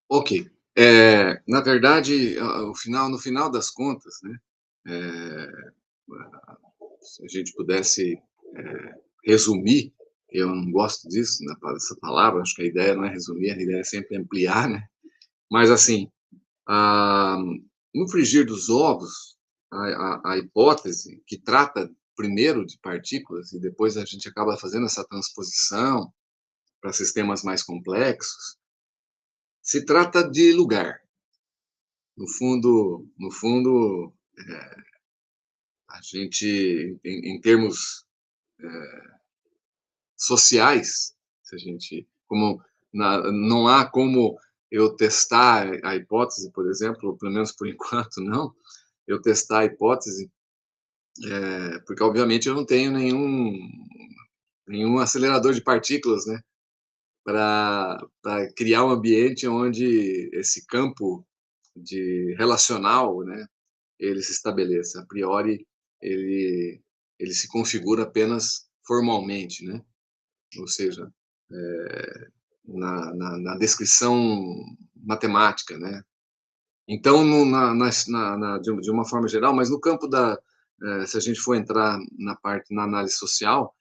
Ok. Na verdade, no final das contas, né, eh, se a gente pudesse, resumir, eu não gosto disso, dessa palavra, acho que a ideia não é resumir, a ideia é sempre ampliar, né, mas assim, ah, no frigir dos ovos, a hipótese que trata primeiro de partículas e depois a gente acaba fazendo essa transposição para sistemas mais complexos, se trata de lugar. No fundo, a gente, em termos sociais, se a gente, como não há como eu testar a hipótese, por exemplo, pelo menos por enquanto não, eu testar a hipótese, porque obviamente eu não tenho nenhum acelerador de partículas, né, para criar um ambiente onde esse campo de relacional, né, ele se estabeleça. A priori, ele, ele se configura apenas formalmente, né? Ou seja, na descrição matemática, né? Então, de uma forma geral, mas no campo se a gente for entrar na análise social,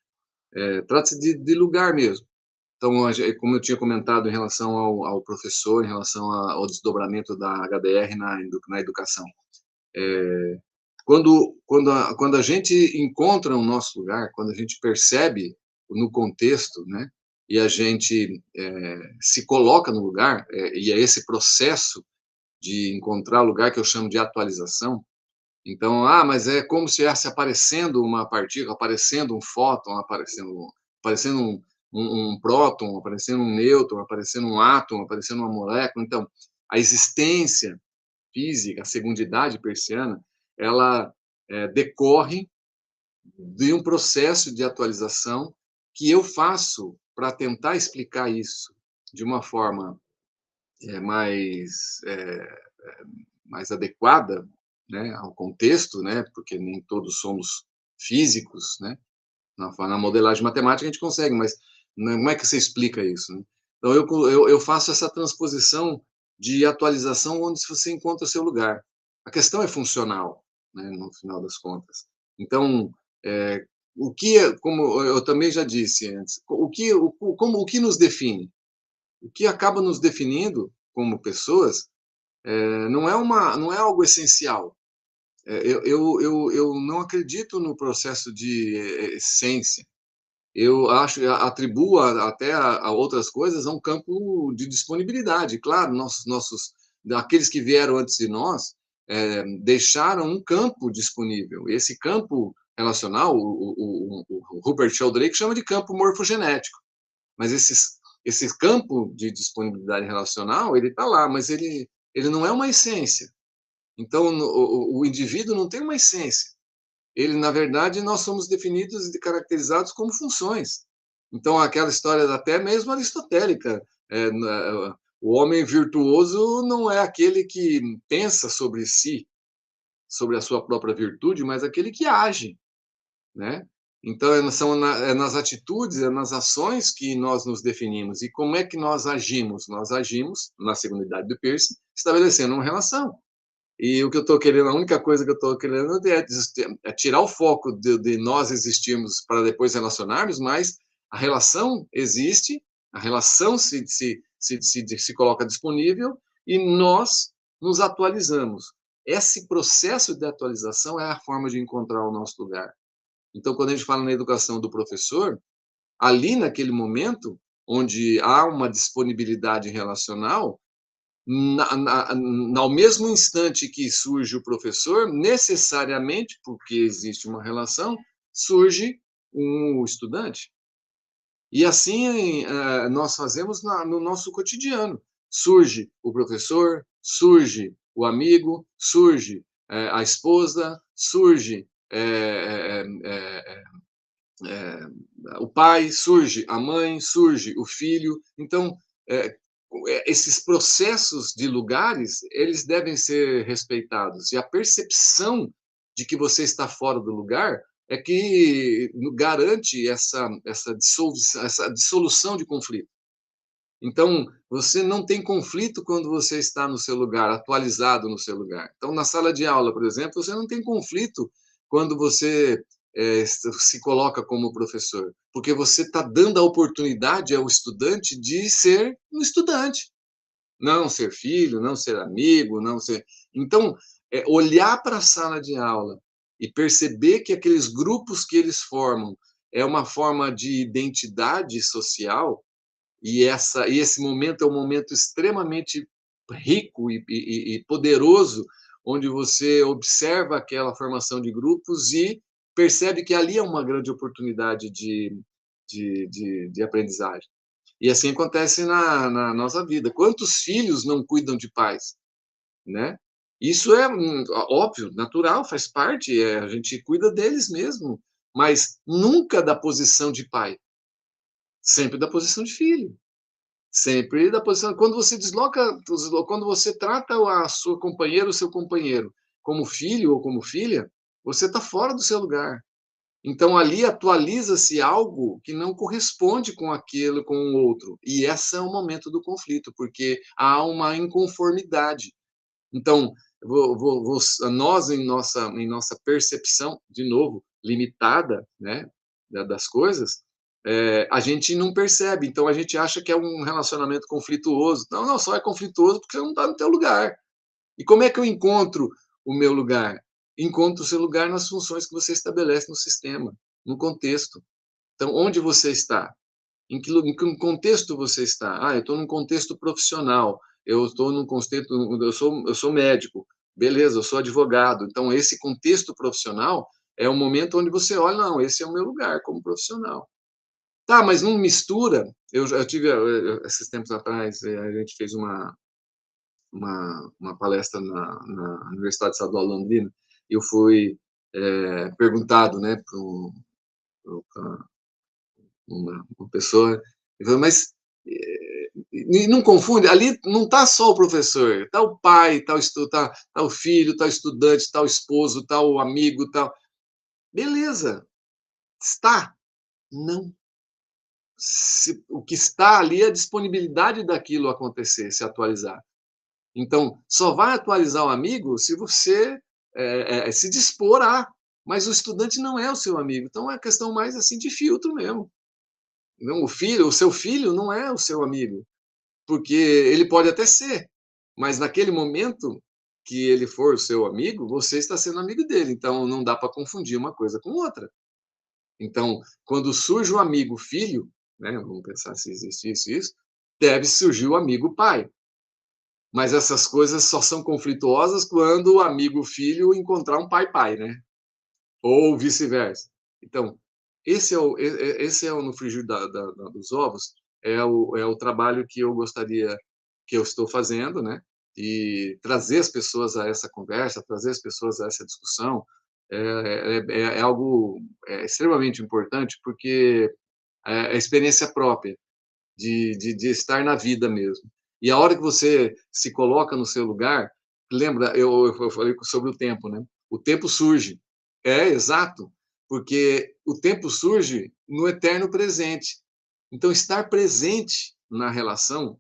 trata-se de lugar mesmo. Então, como eu tinha comentado em relação ao professor, em relação ao desdobramento da HDR na educação, quando a gente encontra o nosso lugar, quando a gente percebe no contexto, né, e a gente se coloca no lugar, e é esse processo de encontrar o lugar que eu chamo de atualização. Então, mas é como se estivesse aparecendo uma partícula, aparecendo um fóton, aparecendo um próton, aparecendo um nêutron, aparecendo um átomo, aparecendo uma molécula. Então, a existência física, a segundidade persiana, ela decorre de um processo de atualização que eu faço para tentar explicar isso de uma forma mais mais adequada, né, ao contexto, né, porque nem todos somos físicos, né, na modelagem matemática a gente consegue, mas como é que você explica isso, né? Então eu faço essa transposição de atualização onde você encontra o seu lugar. A questão é funcional, né, no final das contas. Então, como eu também já disse antes, o que nos define? O que acaba nos definindo como pessoas não é algo essencial. Eu não acredito no processo de essência. Eu atribuo até a outras coisas a um campo de disponibilidade. Claro, aqueles que vieram antes de nós deixaram um campo disponível. Esse campo relacional, o Rupert Sheldrake chama de campo morfogenético. Mas esse campo de disponibilidade relacional, ele está lá, mas ele não é uma essência. Então, o indivíduo não tem uma essência. Ele, na verdade, nós somos definidos e caracterizados como funções. Então, aquela história até mesmo aristotélica, o homem virtuoso não é aquele que pensa sobre si, sobre a sua própria virtude, mas aquele que age, né? Então, nas atitudes, nas ações que nós nos definimos. E como é que nós agimos? Nós agimos, na segunda idade do Peirce, estabelecendo uma relação. E o que eu estou querendo, a única coisa que eu estou querendo é tirar o foco de nós existirmos para depois relacionarmos, mas a relação existe, a relação se coloca disponível e nós nos atualizamos. Esse processo de atualização é a forma de encontrar o nosso lugar. Então, quando a gente fala na educação do professor, ali naquele momento, onde há uma disponibilidade relacional, ao mesmo instante que surge o professor, necessariamente, porque existe uma relação, surge um estudante. E assim nós fazemos no nosso cotidiano. Surge o professor, surge o amigo, surge a esposa, surge o pai, surge a mãe, surge o filho. Então, é, esses processos de lugares, eles devem ser respeitados. E a percepção de que você está fora do lugar é que garante essa dissolução de conflito. Então, você não tem conflito quando você está no seu lugar, atualizado no seu lugar. Então, na sala de aula, por exemplo, você não tem conflito quando você se coloca como professor, porque você está dando a oportunidade ao estudante de ser um estudante, não ser filho, não ser amigo, não ser. Então, olhar para a sala de aula e perceber que aqueles grupos que eles formam é uma forma de identidade social, e esse momento é um momento extremamente rico e poderoso, onde você observa aquela formação de grupos e percebe que ali é uma grande oportunidade de aprendizagem. E assim acontece na nossa vida. Quantos filhos não cuidam de pais, né? Isso é óbvio, natural, faz parte, a gente cuida deles mesmo, mas nunca da posição de pai, sempre da posição de filho. Sempre da posição. Quando você quando você trata a sua companheira, o seu companheiro, como filho ou como filha, você está fora do seu lugar. Então ali atualiza-se algo que não corresponde com aquilo, com o outro. E esse é o momento do conflito, porque há uma inconformidade. Então, nós, em nossa percepção, de novo, limitada, né, das coisas, a gente não percebe. Então, a gente acha que é um relacionamento conflituoso. Não, não, só é conflituoso porque você não está no teu lugar. E como é que eu encontro o meu lugar? Encontro o seu lugar nas funções que você estabelece no sistema, no contexto. Então, onde você está? Em que contexto você está? Eu estou num contexto profissional, eu estou num contexto, eu sou médico, beleza, eu sou advogado. Então, esse contexto profissional é o momento onde você olha, não, esse é o meu lugar como profissional. Tá, mas não mistura. Eu tive, esses tempos atrás, a gente fez uma palestra na Universidade Estadual de Londrina, e eu fui perguntado, né, para uma pessoa, e falou, mas não confunde, ali não está só o professor, está o pai, tá o filho, está o estudante, está o esposo, está o amigo, está. Beleza, está. Não. O que está ali é a disponibilidade daquilo acontecer, se atualizar. Então, só vai atualizar o amigo se você se dispor a. Mas o estudante não é o seu amigo. Então, é questão mais assim de filtro mesmo. Não, o seu filho não é o seu amigo, porque ele pode até ser, mas naquele momento que ele for o seu amigo, você está sendo amigo dele, então não dá para confundir uma coisa com outra. Então, quando surge o amigo filho, né, vamos pensar se existe isso, deve surgir o amigo pai. Mas essas coisas só são conflituosas quando o amigo filho encontrar um pai-pai, né? Ou vice-versa. Então, esse é o no frigir dos ovos, é o trabalho que eu gostaria, que eu estou fazendo, né? E trazer as pessoas a essa conversa, trazer as pessoas a essa discussão, é algo extremamente importante, porque é a experiência própria de estar na vida mesmo. E a hora que você se coloca no seu lugar, lembra, eu falei sobre o tempo, né? O tempo surge. É, exato, porque o tempo surge no eterno presente. Então, estar presente na relação,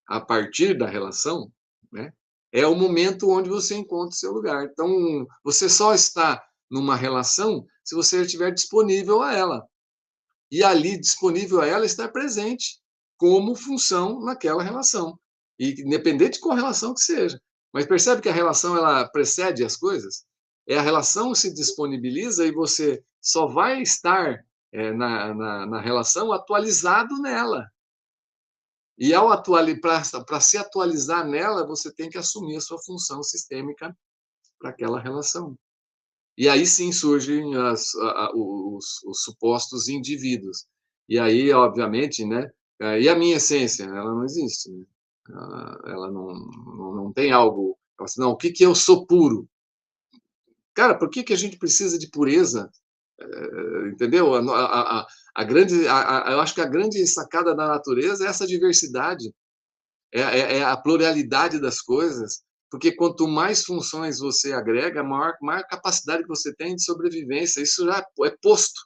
a partir da relação, né, é o momento onde você encontra o seu lugar. Então, você só está numa relação se você estiver disponível a ela. E ali, disponível a ela, estar presente como função naquela relação. E independente de qual relação que seja. Mas percebe que a relação ela precede as coisas? A relação se disponibiliza e você só vai estar na relação atualizado nela. E para se atualizar nela, você tem que assumir a sua função sistêmica para aquela relação. E aí sim surgem os supostos indivíduos. E aí, obviamente, né? E a minha essência, ela não existe. Né? Ela não tem algo. Assim, não, o que eu sou puro? Cara, por que a gente precisa de pureza? Entendeu? Eu acho que a grande sacada da natureza é essa diversidade, é a pluralidade das coisas, porque quanto mais funções você agrega, maior capacidade que você tem de sobrevivência. Isso já é posto,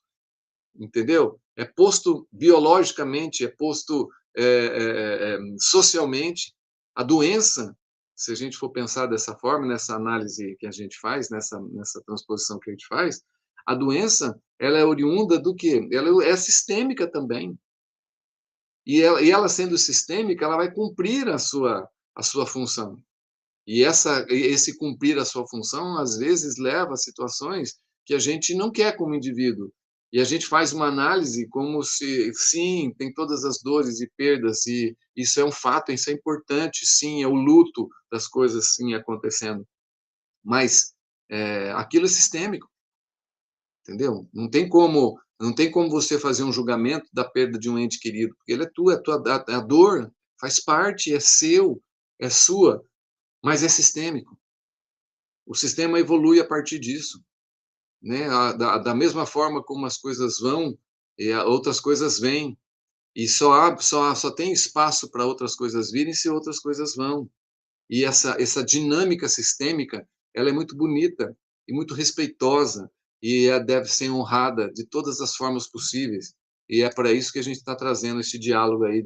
entendeu? É posto biologicamente, é posto socialmente. A doença, se a gente for pensar dessa forma, nessa análise que a gente faz, nessa transposição que a gente faz, a doença, ela é oriunda do quê? Ela é sistêmica também. E ela sendo sistêmica, ela vai cumprir a sua função. Esse cumprir a sua função, às vezes, leva a situações que a gente não quer como indivíduo. E a gente faz uma análise como se, sim, tem todas as dores e perdas, e isso é um fato, isso é importante, sim, é o luto das coisas, sim, acontecendo. Mas aquilo é sistêmico, entendeu? Não tem como você fazer um julgamento da perda de um ente querido, porque ele é tua, a dor faz parte, é seu, é sua, mas é sistêmico. O sistema evolui a partir disso, né? Da mesma forma como as coisas vão, outras coisas vêm, e só tem espaço para outras coisas virem se outras coisas vão. E essa dinâmica sistêmica, ela é muito bonita e muito respeitosa, e ela deve ser honrada de todas as formas possíveis. E é para isso que a gente está trazendo esse diálogo aí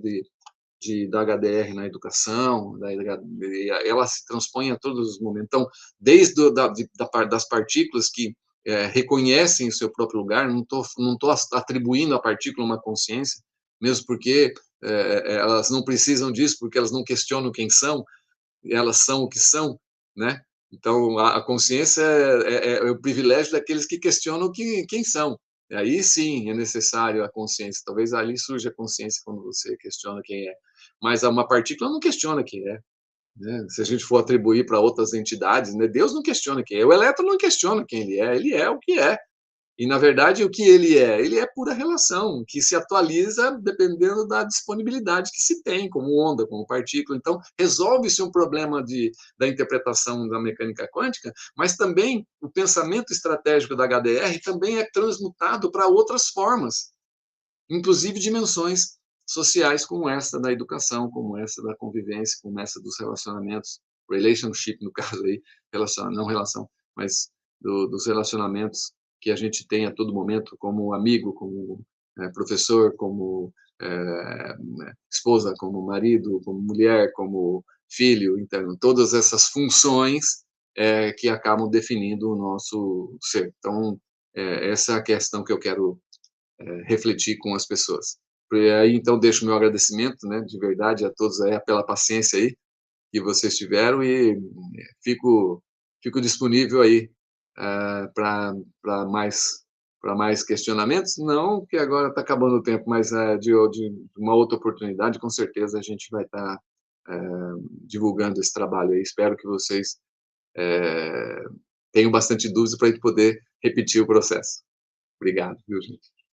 da HDR na educação, ela se transpõe a todos os momentos. Então, desde das partículas que reconhecem o seu próprio lugar, não tô atribuindo à partícula uma consciência, mesmo porque elas não precisam disso, porque elas não questionam quem são, elas são o que são, né? Então, a consciência é o privilégio daqueles que questionam quem são. E aí sim é necessário a consciência. Talvez ali surja a consciência quando você questiona quem é. Mas uma partícula não questiona quem é, né? Se a gente for atribuir para outras entidades, né? Deus não questiona quem é. O elétron não questiona quem ele é o que é. E, na verdade, o que ele é? Ele é pura relação, que se atualiza dependendo da disponibilidade que se tem, como onda, como partícula. Então, resolve-se um problema da interpretação da mecânica quântica, mas também o pensamento estratégico da HDR também é transmutado para outras formas, inclusive dimensões sociais como essa da educação, como essa da convivência, como essa dos relacionamentos, relationship, no caso aí, não relação, mas dos relacionamentos que a gente tem a todo momento, como amigo, como professor, como esposa, como marido, como mulher, como filho, então, todas essas funções que acabam definindo o nosso ser. Então, essa é a questão que eu quero refletir com as pessoas. E aí, então, deixo o meu agradecimento, né, de verdade, a todos aí, pela paciência aí que vocês tiveram, e fico disponível aí para mais questionamentos. Não que agora está acabando o tempo, mas de uma outra oportunidade, com certeza a gente vai estar divulgando esse trabalho aí. Espero que vocês tenham bastante dúvidas para a gente poder repetir o processo. Obrigado, viu, gente?